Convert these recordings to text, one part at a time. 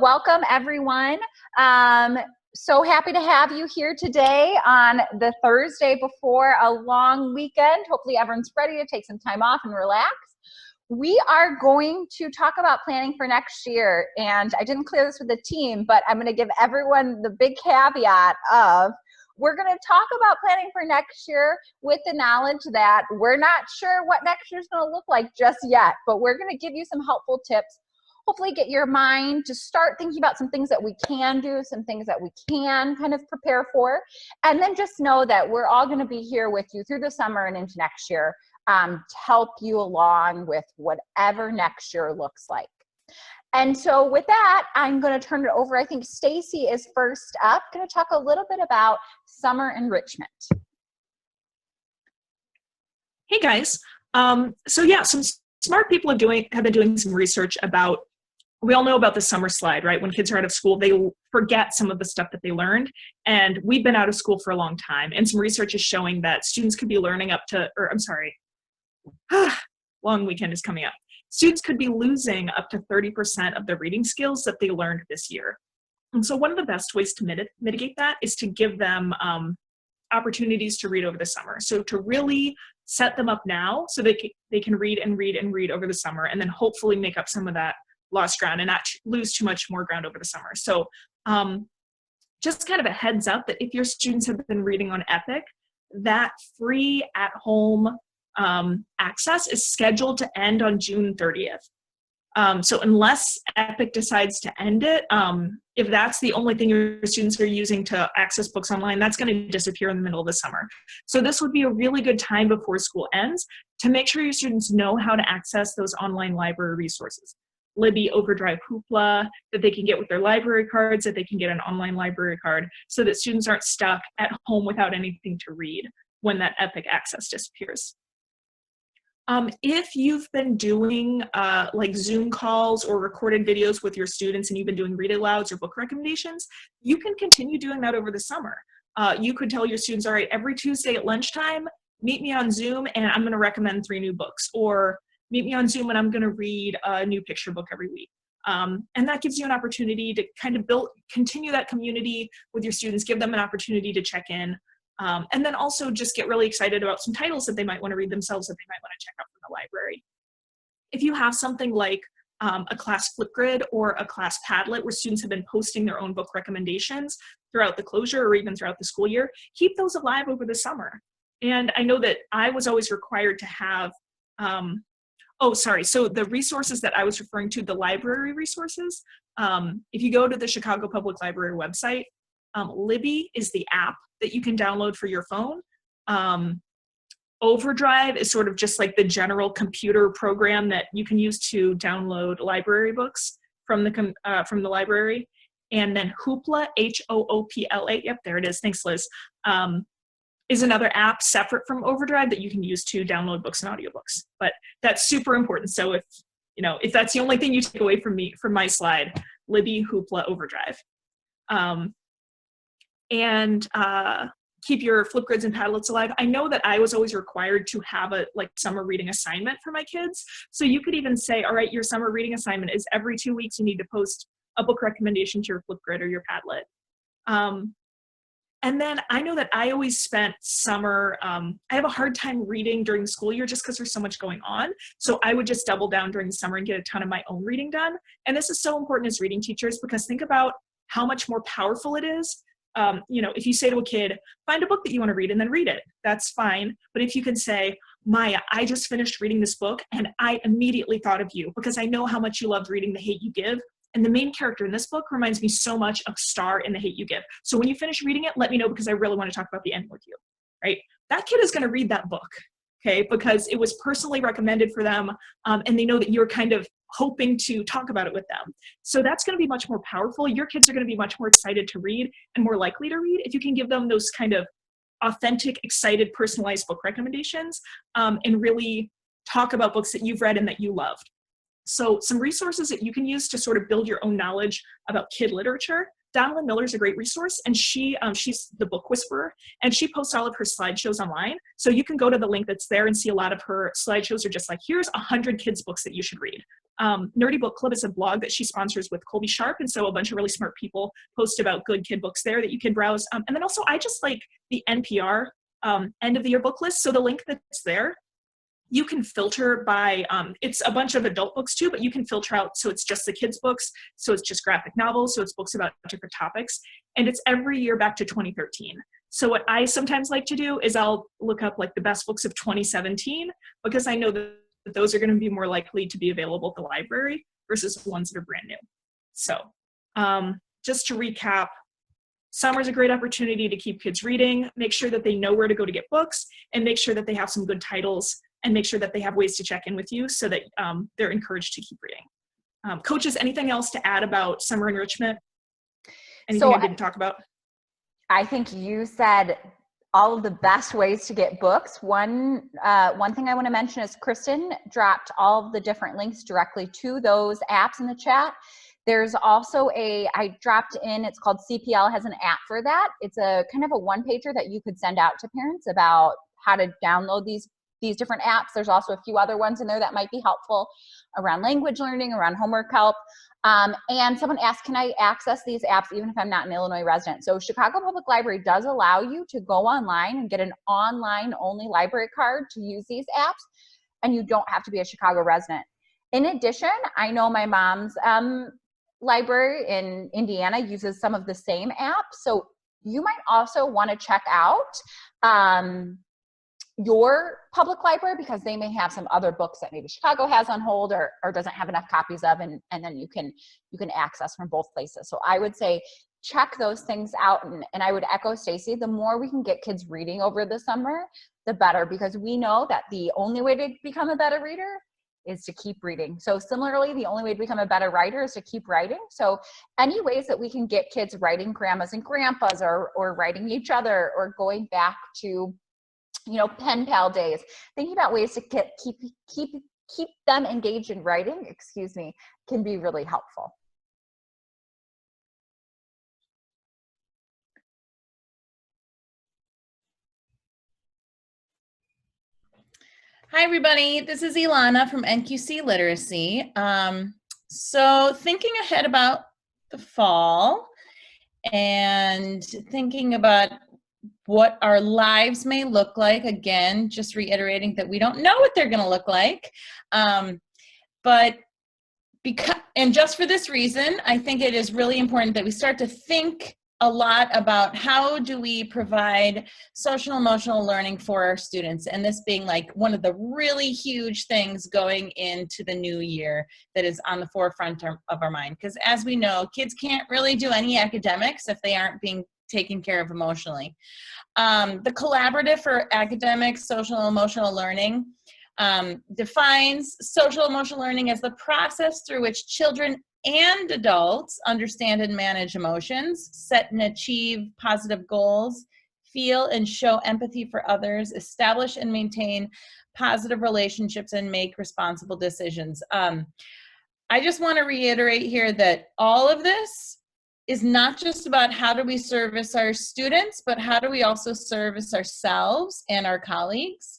welcome everyone. So happy to have you here today on the Thursday before a long weekend. Hopefully everyone's ready to take some time off and relax. We are going to talk about planning for next year, and I didn't clear this with the team, but I'm going to give everyone the big caveat of we're going to talk about planning for next year with the knowledge that we're not sure what next year is going to look like just yet, but we're going to give you some helpful tips. Hopefully get your mind to start thinking about some things that we can do, some things that we can kind of prepare for, and then just know that we're all going to be here with you through the summer and into next year to help you along with whatever next year looks like. And so with that, I'm going to turn it over. I think Stacy is first up, going to talk a little bit about summer enrichment. Hey guys. Some smart people have been doing some research about, we all know about the summer slide, right? When kids are out of school, they forget some of the stuff that they learned. And we've been out of school for a long time. And some research is showing that students could be learning long weekend is coming up. Students could be losing up to 30% of the reading skills that they learned this year. And so one of the best ways to mitigate that is to give them opportunities to read over the summer. So to really set them up now so they can read and read and read over the summer, and then hopefully make up some of that lost ground and not lose too much more ground over the summer. So just kind of a heads up that if your students have been reading on Epic, that free at-home access is scheduled to end on June 30th. So unless Epic decides to end it, if that's the only thing your students are using to access books online, that's going to disappear in the middle of the summer. So this would be a really good time before school ends to make sure your students know how to access those online library resources. Libby, Overdrive, Hoopla, that they can get with their library cards, that they can get an online library card, so that students aren't stuck at home without anything to read when that Epic access disappears. If you've been doing like Zoom calls or recorded videos with your students and you've been doing read alouds or book recommendations, you can continue doing that over the summer. You could tell your students, all right, every Tuesday at lunchtime, meet me on Zoom and I'm going to recommend 3 new books, or meet me on Zoom and I'm going to read a new picture book every week. And that gives you an opportunity to kind of continue that community with your students, give them an opportunity to check in. And then also just get really excited about some titles that they might want to read themselves, that they might want to check out from the library. If you have something like a class Flipgrid or a class Padlet where students have been posting their own book recommendations throughout the closure or even throughout the school year, keep those alive over the summer. And I know that I was always required to have, so the resources that I was referring to, the library resources, if you go to the Chicago Public Library website, Libby is the app that you can download for your phone. Overdrive is sort of just like the general computer program that you can use to download library books from the library. And then Hoopla, Hoopla, yep, there it is, thanks Liz, is another app separate from Overdrive that you can use to download books and audiobooks. But that's super important. So if that's the only thing you take away from my slide, Libby, Hoopla, Overdrive. And keep your Flipgrids and Padlets alive. I know that I was always required to have a summer reading assignment for my kids. So you could even say, all right, your summer reading assignment is every 2 weeks you need to post a book recommendation to your Flipgrid or your Padlet. And then I know that I always spent summer, I have a hard time reading during the school year just because there's so much going on. So I would just double down during the summer and get a ton of my own reading done. And this is so important as reading teachers, because think about how much more powerful it is. If you say to a kid, find a book that you want to read and then read it, that's fine. But if you can say, Maya, I just finished reading this book and I immediately thought of you because I know how much you loved reading The Hate U Give. And the main character in this book reminds me so much of Star in The Hate U Give. So when you finish reading it, let me know because I really want to talk about the end with you, right? That kid is going to read that book, okay? Because it was personally recommended for them, and they know that you're kind of hoping to talk about it with them. So that's going to be much more powerful. Your kids are going to be much more excited to read and more likely to read if you can give them those kind of authentic, excited, personalized book recommendations, and really talk about books that you've read and that you loved. So some resources that you can use to sort of build your own knowledge about kid literature. Donalyn Miller is a great resource, and she's the book whisperer, and she posts all of her slideshows online. So you can go to the link that's there and see a lot of her slideshows are just like, here's 100 kids' books that you should read. Nerdy Book Club is a blog that she sponsors with Colby Sharp, and so a bunch of really smart people post about good kid books there that you can browse. And then also, I just like the NPR end of the year book list. So the link that's there, you can filter by, it's a bunch of adult books too, but you can filter out, so it's just the kids' books, so it's just graphic novels, so it's books about different topics, and it's every year back to 2013. So what I sometimes like to do is I'll look up like the best books of 2017, because I know that those are going to be more likely to be available at the library versus ones that are brand new. So just to recap, summer is a great opportunity to keep kids reading, make sure that they know where to go to get books, and make sure that they have some good titles, and make sure that they have ways to check in with you so that they're encouraged to keep reading. Coaches, anything else to add about summer enrichment? Anything I didn't talk about? I think you said all of the best ways to get books. One thing I want to mention is Kristen dropped all of the different links directly to those apps in the chat. There's also I dropped in, it's called CPL has an app for that. It's a kind of a one-pager that you could send out to parents about how to download these different apps. There's also a few other ones in there that might be helpful around language learning, around homework help. And someone asked, can I access these apps even if I'm not an Illinois resident? So Chicago Public Library does allow you to go online and get an online only library card to use these apps, and you don't have to be a Chicago resident. In addition, I know my mom's library in Indiana uses some of the same apps. So you might also want to check out your public library, because they may have some other books that maybe Chicago has on hold or doesn't have enough copies of, and then you can access from both places. So I would say check those things out, and I would echo Stacy, the more we can get kids reading over the summer, the better, because we know that the only way to become a better reader is to keep reading. So similarly, the only way to become a better writer is to keep writing. So any ways that we can get kids writing grandmas and grandpas, or writing each other, or going back to pen pal days, thinking about ways to keep them engaged in writing, can be really helpful. Hi, everybody. This is Ilana from NQC Literacy. So thinking ahead about the fall and thinking about what our lives may look like, again, just reiterating that we don't know what they're going to look like. And just for this reason, I think it is really important that we start to think a lot about how do we provide social emotional learning for our students, and this being like one of the really huge things going into the new year that is on the forefront of our mind. Because as we know, kids can't really do any academics if they aren't being taken care of emotionally. The Collaborative for Academic Social Emotional Learning defines social emotional learning as the process through which children and adults understand and manage emotions, set and achieve positive goals, feel and show empathy for others, establish and maintain positive relationships, and make responsible decisions. I just want to reiterate here that all of this is not just about how do we service our students, but how do we also service ourselves and our colleagues.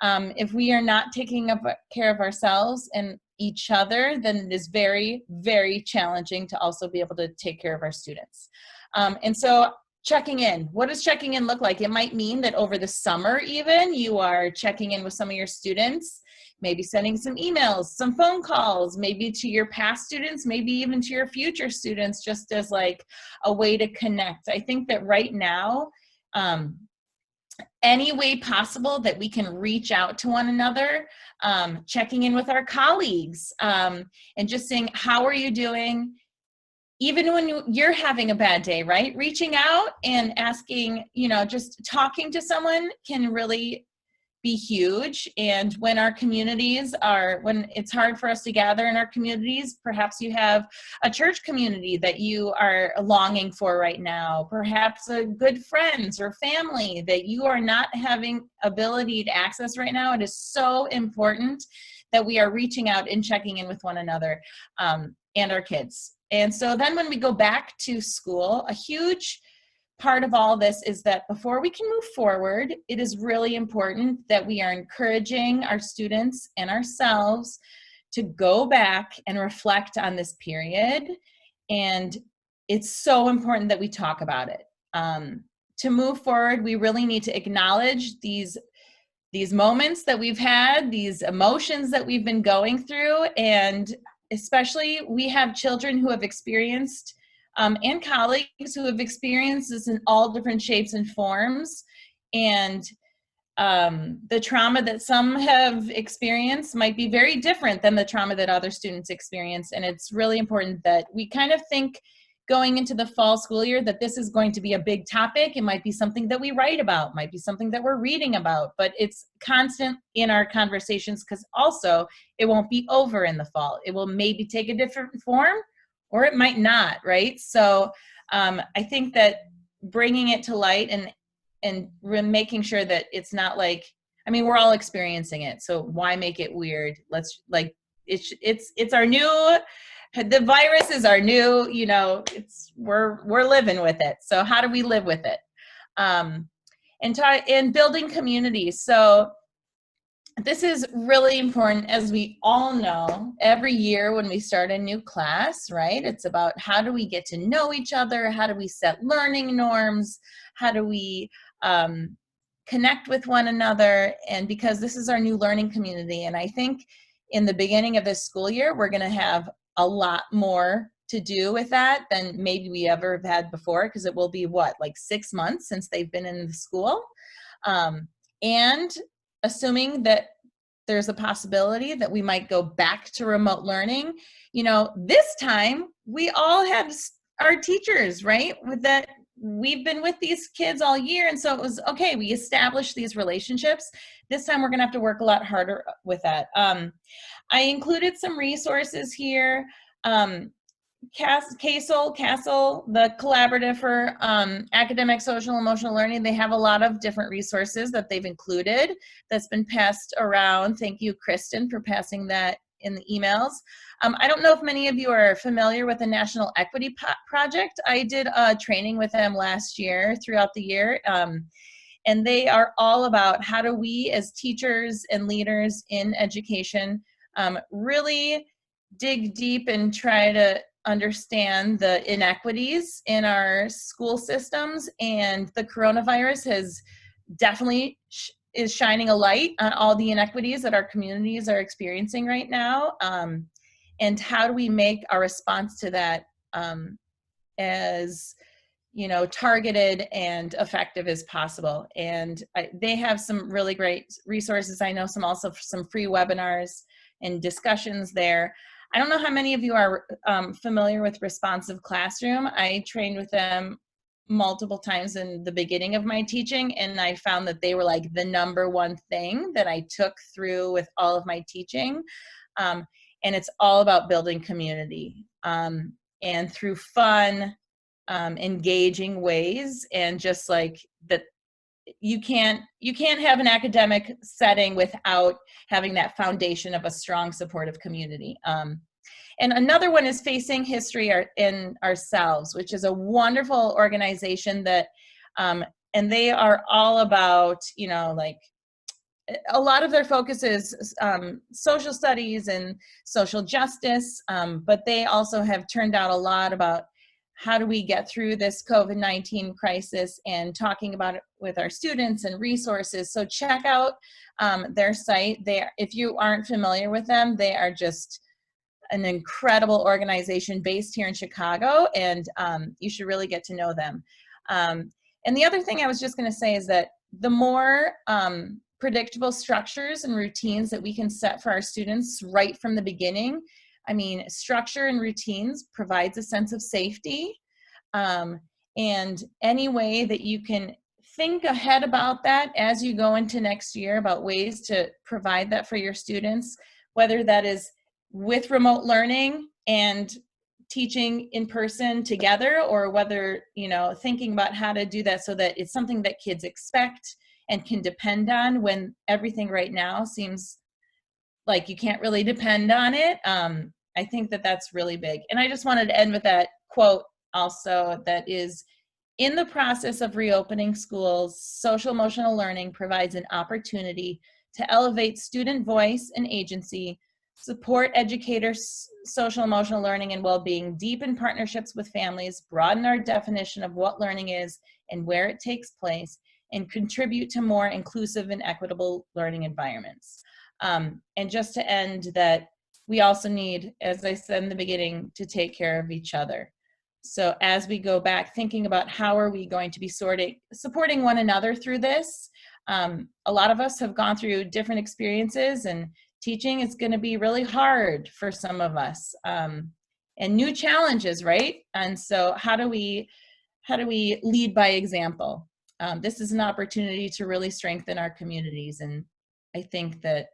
If we are not taking care of ourselves and each other, then it is very, very challenging to also be able to take care of our students. And so checking in, what does checking in look like? It might mean that over the summer even, you are checking in with some of your students, maybe sending some emails, some phone calls, maybe to your past students, maybe even to your future students, just as like a way to connect. I think that right now, any way possible that we can reach out to one another, checking in with our colleagues, and just saying, how are you doing? Even when you're having a bad day, right? Reaching out and asking, just talking to someone can really be huge. And when our communities when it's hard for us to gather in our communities, perhaps you have a church community that you are longing for right now, perhaps a good friends or family that you are not having ability to access right now. It is so important that we are reaching out and checking in with one another and our kids. And so then when we go back to school, a huge part of all this is that before we can move forward, it is really important that we are encouraging our students and ourselves to go back and reflect on this period. And it's so important that we talk about it. To move forward, we really need to acknowledge these moments that we've had, these emotions that we've been going through, and especially we have children who have experienced and colleagues who have experienced this in all different shapes and forms. And the trauma that some have experienced might be very different than the trauma that other students experience. And it's really important that we kind of think going into the fall school year that this is going to be a big topic. It might be something that we write about, might be something that we're reading about, but it's constant in our conversations, because also it won't be over in the fall. It will maybe take a different form, or it might not, right? So I think that bringing it to light and making sure that it's not like, I mean, we're all experiencing it, so why make it weird? Let's like, it's our new, the virus is our new, you know, we're living with it. So how do we live with it? And building community. So this is really important, as we all know, every year when we start a new class, right? It's about how do we get to know each other? How do we set learning norms? How do we connect with one another? And because this is our new learning community, and I think in the beginning of this school year, we're gonna have a lot more to do with that than maybe we ever have had before, because it will be what, like 6 months since they've been in the school. And assuming that there's a possibility that we might go back to remote learning, you know, this time we all have our teachers, right? With that, we've been with these kids all year, and so it was okay, we established these relationships. This time we're gonna have to work a lot harder with that. I included some resources here. CASEL, the Collaborative for Academic, Social, Emotional Learning, they have a lot of different resources that they've included that's been passed around. Thank you, Kristen, for passing that in the emails. I don't know if many of you are familiar with the National Equity Project. I did a training with them last year, throughout the year, and they are all about how do we as teachers and leaders in education really dig deep and try to understand the inequities in our school systems. And the coronavirus has definitely is shining a light on all the inequities that our communities are experiencing right now. And how do we make our response to that as, you know, targeted and effective as possible. And they have some really great resources. I know also some free webinars and discussions there. I don't know how many of you are familiar with Responsive Classroom. I trained with them multiple times in the beginning of my teaching, and I found that they were like the #1 thing that I took through with all of my teaching. And it's all about building community and through fun, engaging ways, and just like that. You can't have an academic setting without having that foundation of a strong supportive community. And another one is Facing History in Ourselves, which is a wonderful organization that, and they are all about, you know, like a lot of their focus is social studies and social justice, but they also have turned out a lot about how do we get through this COVID-19 crisis and talking about it with our students and resources. So check out their site. If you aren't familiar with them, they are just an incredible organization based here in Chicago, and you should really get to know them. And the other thing I was just gonna say is that the more predictable structures and routines that we can set for our students right from the beginning, I mean, structure and routines provides a sense of safety. And any way that you can think ahead about that as you go into next year about ways to provide that for your students, whether that is with remote learning and teaching in person together, or whether, you know, thinking about how to do that so that it's something that kids expect and can depend on, when everything right now seems like you can't really depend on it. I think that that's really big. And I just wanted to end with that quote also, that is, in the process of reopening schools, social emotional learning provides an opportunity to elevate student voice and agency, support educators' social emotional learning and well-being, deepen partnerships with families, broaden our definition of what learning is and where it takes place, and contribute to more inclusive and equitable learning environments. And just to end, that we also need, as I said in the beginning, to take care of each other. So as we go back thinking about how are we going to be supporting one another through this, a lot of us have gone through different experiences, and teaching is going to be really hard for some of us, and new challenges, right? And so how do we lead by example? This is an opportunity to really strengthen our communities, and I think that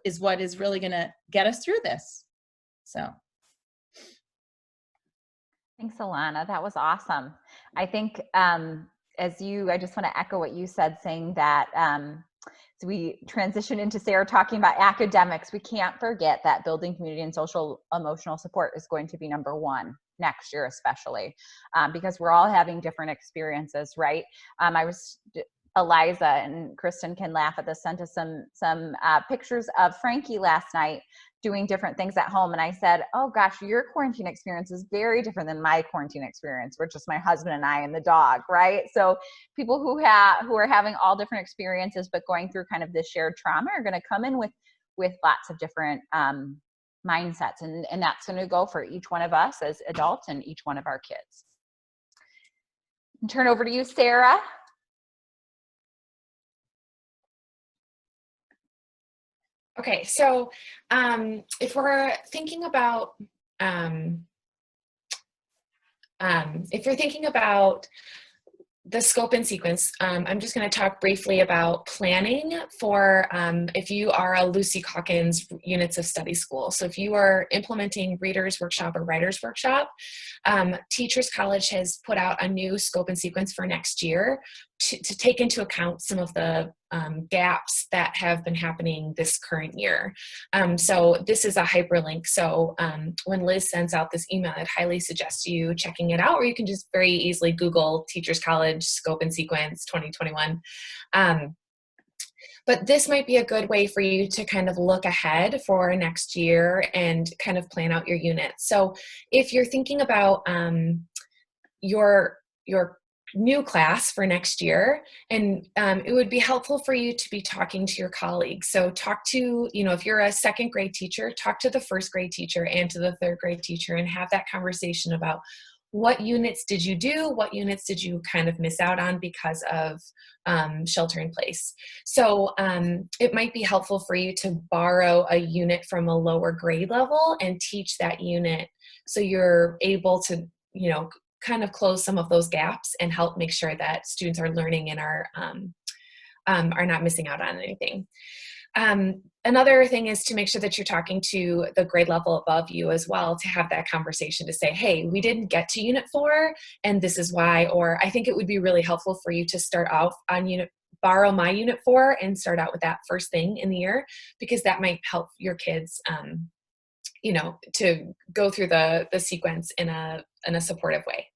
is what is really going to get us through this. So. Thanks, Alana. That was awesome. I think I just want to echo what you said, saying that as we transition into Sarah talking about academics, we can't forget that building community and social emotional support is going to be number one next year, especially because we're all having different experiences, right? Eliza and Kristen can laugh at this, sent us some pictures of Frankie last night doing different things at home. And I said, oh gosh, your quarantine experience is very different than my quarantine experience, which is my husband and I and the dog, right? So people who are having all different experiences, but going through kind of this shared trauma are going to come in with lots of different mindsets. And that's going to go for each one of us as adults and each one of our kids. And turn over to you, Sarah. Okay, so if we're thinking about the scope and sequence, I'm just going to talk briefly about planning for if you are a Lucy Calkins Units of Study School. So if you are implementing Readers Workshop or Writers Workshop, Teachers College has put out a new scope and sequence for next year to take into account some of the gaps that have been happening this current year. So this is a hyperlink. So when Liz sends out this email, I'd highly suggest you checking it out, or you can just very easily Google Teachers College Scope and Sequence 2021. But this might be a good way for you to kind of look ahead for next year and kind of plan out your units. So if you're thinking about your new class for next year, and it would be helpful for you to be talking to your colleagues. So talk to, if you're a second grade teacher, talk to the first grade teacher and to the third grade teacher and have that conversation about what units did you do, what units did you kind of miss out on because of shelter in place. So it might be helpful for you to borrow a unit from a lower grade level and teach that unit so you're able to, kind of close some of those gaps and help make sure that students are learning and are not missing out on anything. Another thing is to make sure that you're talking to the grade level above you as well, to have that conversation to say, hey, we didn't get to unit 4 and this is why, or I think it would be really helpful for you to start off on borrow my unit 4 and start out with that first thing in the year, because that might help your kids to go through the sequence in a supportive way.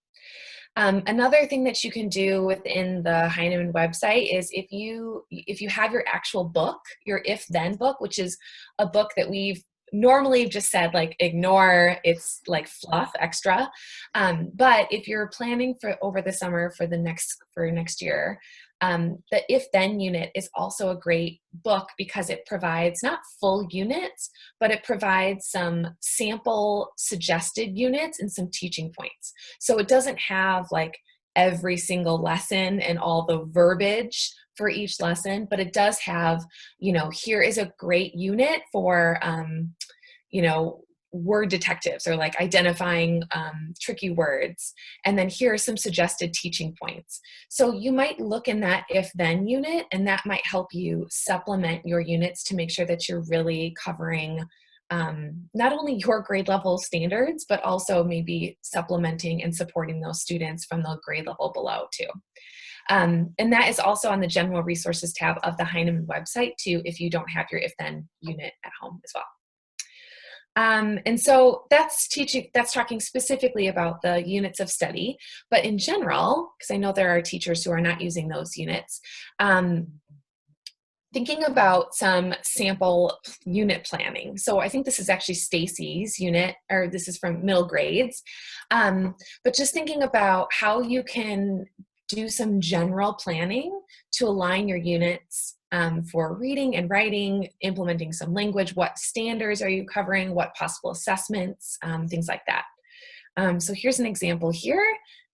Another thing that you can do within the Heinemann website is if you have your actual book, your If Then book, which is a book that we've normally just said like ignore, it's like fluff extra. But if you're planning for over the summer for next year, the If Then unit is also a great book because it provides not full units, but it provides some sample suggested units and some teaching points. So it doesn't have like every single lesson and all the verbiage for each lesson, but it does have, here is a great unit for, word detectives or like identifying tricky words. And then here are some suggested teaching points. So you might look in that If Then unit, and that might help you supplement your units to make sure that you're really covering not only your grade level standards, but also maybe supplementing and supporting those students from the grade level below too. And that is also on the General Resources tab of the Heinemann website too, if you don't have your If Then unit at home as well. And so that's talking specifically about the units of study, but in general, because I know there are teachers who are not using those units, thinking about some sample unit planning. So I think this is actually Stacy's unit, or this is from middle grades. But just thinking about how you can do some general planning to align your units for reading and writing, implementing some language, what standards are you covering, what possible assessments, things like that. So here's an example here.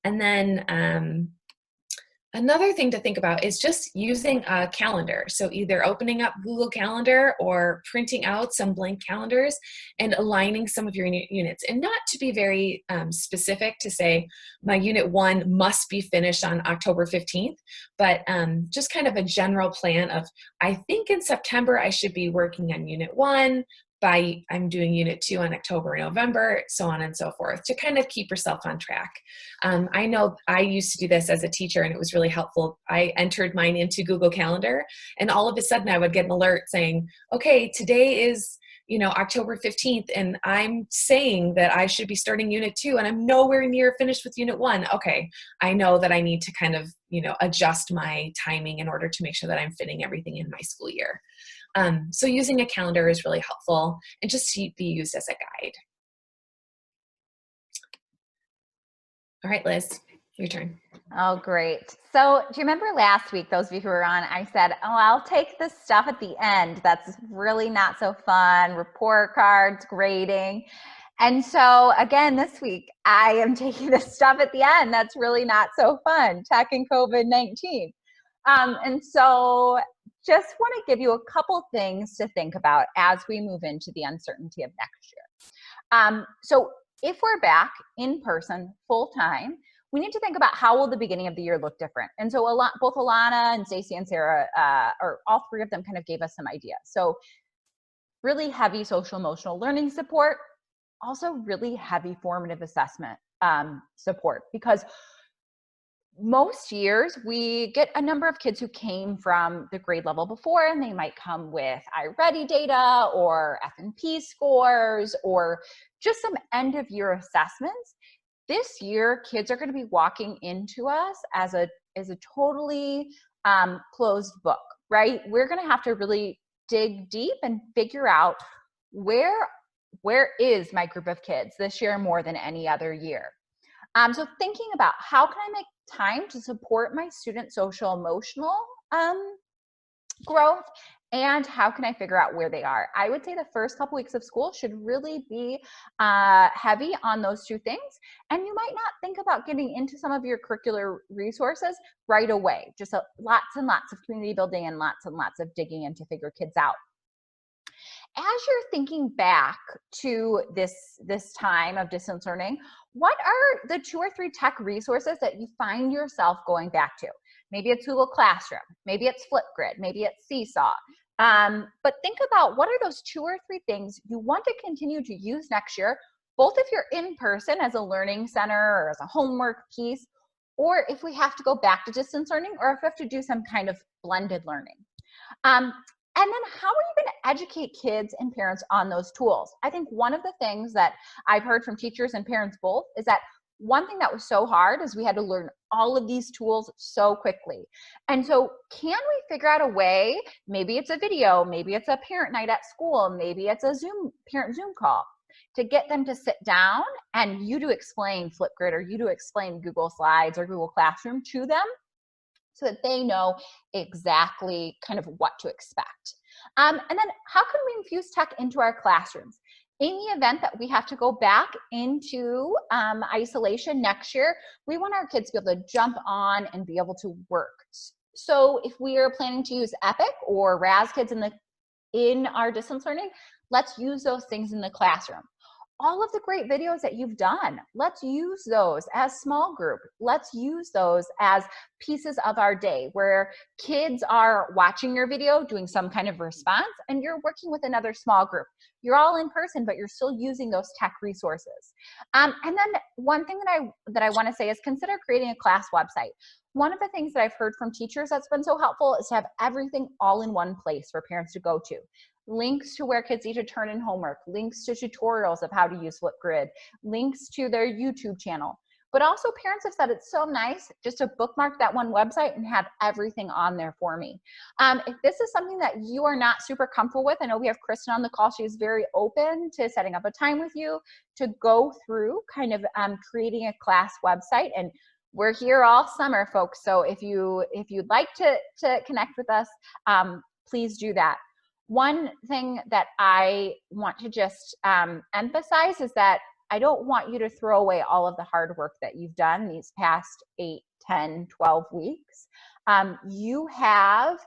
And then another thing to think about is just using a calendar. So either opening up Google Calendar or printing out some blank calendars and aligning some of your units, and not to be very specific to say my unit 1 must be finished on October 15th, but just kind of a general plan of, I think in September I should be working on unit 1, I'm doing unit 2 on October and November, so on and so forth, to kind of keep yourself on track. I know I used to do this as a teacher, and it was really helpful. I entered mine into Google Calendar, and all of a sudden I would get an alert saying, okay, today is October 15th, and I'm saying that I should be starting unit 2, and I'm nowhere near finished with unit 1. Okay, I know that I need to kind of adjust my timing in order to make sure that I'm fitting everything in my school year. So using a calendar is really helpful, and just to be used as a guide. All right, Liz, your turn. Oh, great. So do you remember last week, those of you who were on, I said, oh, I'll take the stuff at the end that's really not so fun, report cards, grading. And so again, this week, I am taking the stuff at the end that's really not so fun, tech and COVID-19. And so just want to give you a couple things to think about as we move into the uncertainty of next year. So if we're back in person full time, we need to think about how will the beginning of the year look different. And so both Alana and Stacey and Sarah, or all three of them, kind of gave us some ideas. So really heavy social emotional learning support, also really heavy formative assessment support, because most years we get a number of kids who came from the grade level before, and they might come with iReady data or F&P scores or just some end of year assessments. This year, kids are going to be walking into us as a totally closed book, right? We're going to have to really dig deep and figure out where is my group of kids this year more than any other year. So thinking about how can I make time to support my student social emotional growth, and how can I figure out where they are? I would say the first couple weeks of school should really be heavy on those two things. And you might not think about getting into some of your curricular resources right away. Just lots and lots of community building and lots of digging in to figure kids out. As you're thinking back to this time of distance learning, what are the 2 or 3 tech resources that you find yourself going back to? Maybe it's Google Classroom, maybe it's Flipgrid, maybe it's Seesaw. But think about what are those 2 or 3 things you want to continue to use next year, both if you're in person as a learning center or as a homework piece, or if we have to go back to distance learning, or if we have to do some kind of blended learning. And then how are you going to educate kids and parents on those tools? I think one of the things that I've heard from teachers and parents both is that one thing that was so hard is we had to learn all of these tools so quickly. And so can we figure out a way, maybe it's a video, maybe it's a parent night at school, maybe it's a parent Zoom call, to get them to sit down and you to explain Flipgrid or you to explain Google Slides or Google Classroom to them, so that they know exactly kind of what to expect. And then how can we infuse tech into our classrooms? In the event that we have to go back into isolation next year, we want our kids to be able to jump on and be able to work. So if we are planning to use Epic or RazKids in our distance learning, let's use those things in the classroom. All of the great videos that you've done, let's use those as small group. Let's use those as pieces of our day where kids are watching your video, doing some kind of response, and you're working with another small group. You're all in person, but you're still using those tech resources. And then one thing that I want to say is consider creating a class website. One of the things that I've heard from teachers that's been so helpful is to have everything all in one place for parents to go to. links to where kids need to turn in homework, links to tutorials of how to use Flipgrid, links to their YouTube channel. But also parents have said it's so nice just to bookmark that one website and have everything on there for me. If this is something that you are not super comfortable with, I know we have Kristen on the call. She is very open to setting up a time with you to go through kind of creating a class website. And we're here all summer, folks. So if you'd like to connect with us, please do that. One thing that I want to just emphasize is that I don't want you to throw away all of the hard work that you've done these past 8, 10, 12 weeks. You have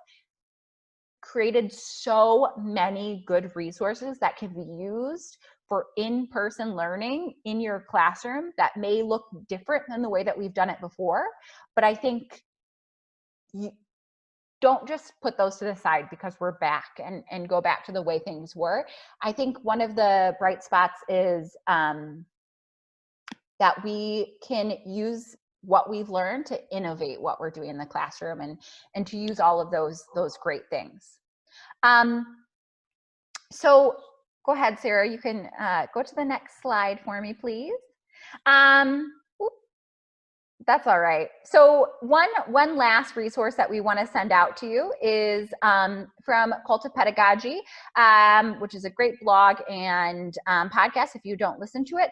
created so many good resources that can be used for in-person learning in your classroom that may look different than the way that we've done it before. But I think you don't just put those to the side because we're back and go back to the way things were. I think one of the bright spots is that we can use what we've learned to innovate what we're doing in the classroom and to use all of those great things. So go ahead, Sarah, you can go to the next slide for me, please. That's all right. So one last resource that we want to send out to you is from Cult of Pedagogy, which is a great blog and podcast if you don't listen to it.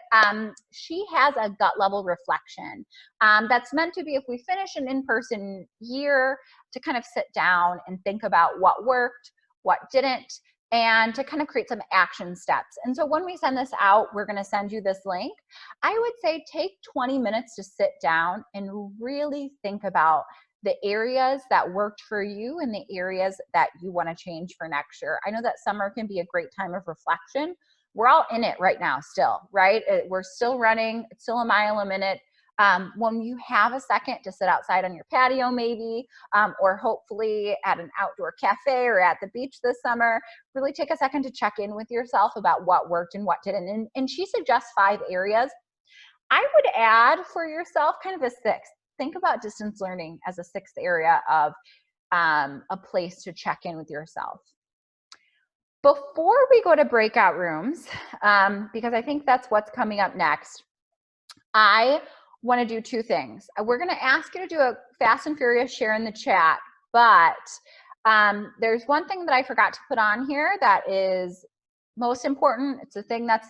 She has a gut level reflection that's meant to be, if we finish an in-person year, to kind of sit down and think about what worked, what didn't, and to kind of create some action steps. And so when we send this out, we're going to send you this link. I would say take 20 minutes to sit down and really think about the areas that worked for you and the areas that you want to change for next year. I know that summer can be a great time of reflection. We're all in it right now still, right? We're still running. It's still a mile a minute. When you have a second to sit outside on your patio maybe, or hopefully at an outdoor cafe or at the beach this summer, really take a second to check in with yourself about what worked and what didn't. And she suggests 5 areas. I would add for yourself kind of a 6th. Think about distance learning as a 6th area of a place to check in with yourself. Before we go to breakout rooms, because I think that's what's coming up next, I want to do 2 things. We're going to ask you to do a fast and furious share in the chat, but there's one thing that I forgot to put on here that is most important. It's the thing that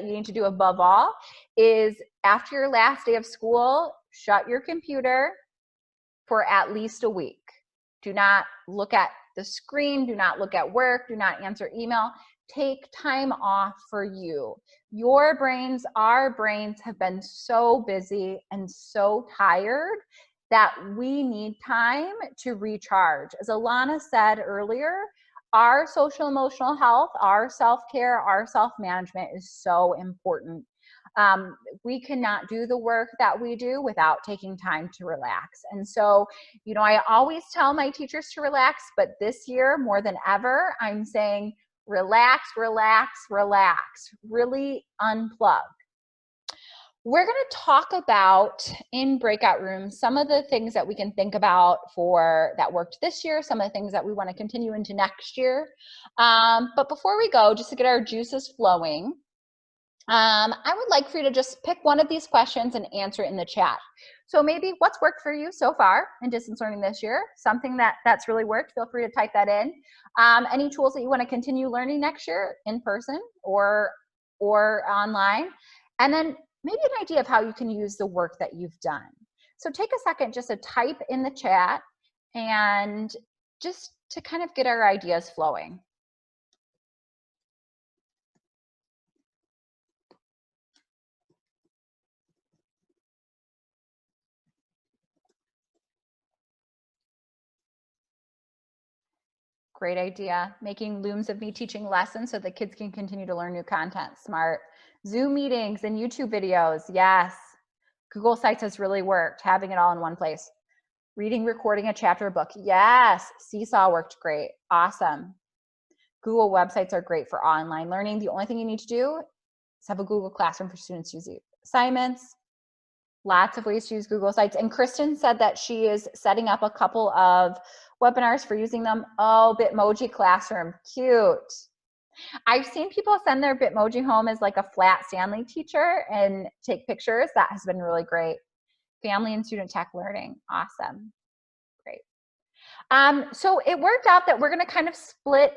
you need to do above all, is after your last day of school, shut your computer for at least a week. Do not look at the screen, do not look at work, do not answer email. Take time off for you. Your brains, our brains have been so busy and so tired that we need time to recharge. As Alana said earlier, our social emotional health, our self-care, our self-management is so important. We cannot do the work that we do without taking time to relax. And so, you know, I always tell my teachers to relax, but this year more than ever, I'm saying relax, relax, relax, really unplug. We're going to talk about in breakout rooms some of the things that we can think about for that worked this year, some of the things that we want to continue into next year. But before we go, just to get our juices flowing, I would like for you to just pick one of these questions and answer it in the chat. So maybe what's worked for you so far in distance learning this year? Something that's really worked, feel free to type that in. Any tools that you want to continue learning next year in person or online. And then maybe an idea of how you can use the work that you've done. So take a second just to type in the chat and just to kind of get our ideas flowing. Great idea. Making looms of me teaching lessons so the kids can continue to learn new content. Smart. Zoom meetings and YouTube videos. Yes. Google Sites has really worked, having it all in one place. Reading, recording a chapter of book. Yes. Seesaw worked great. Awesome. Google websites are great for online learning. The only thing you need to do is have a Google Classroom for students to use assignments. Lots of ways to use Google Sites. And Kristen said that she is setting up a couple of webinars for using them. Oh, Bitmoji Classroom, cute. I've seen people send their Bitmoji home as like a flat Stanley teacher and take pictures. That has been really great. Family and student tech learning. Awesome. Great. So it worked out that we're going to kind of split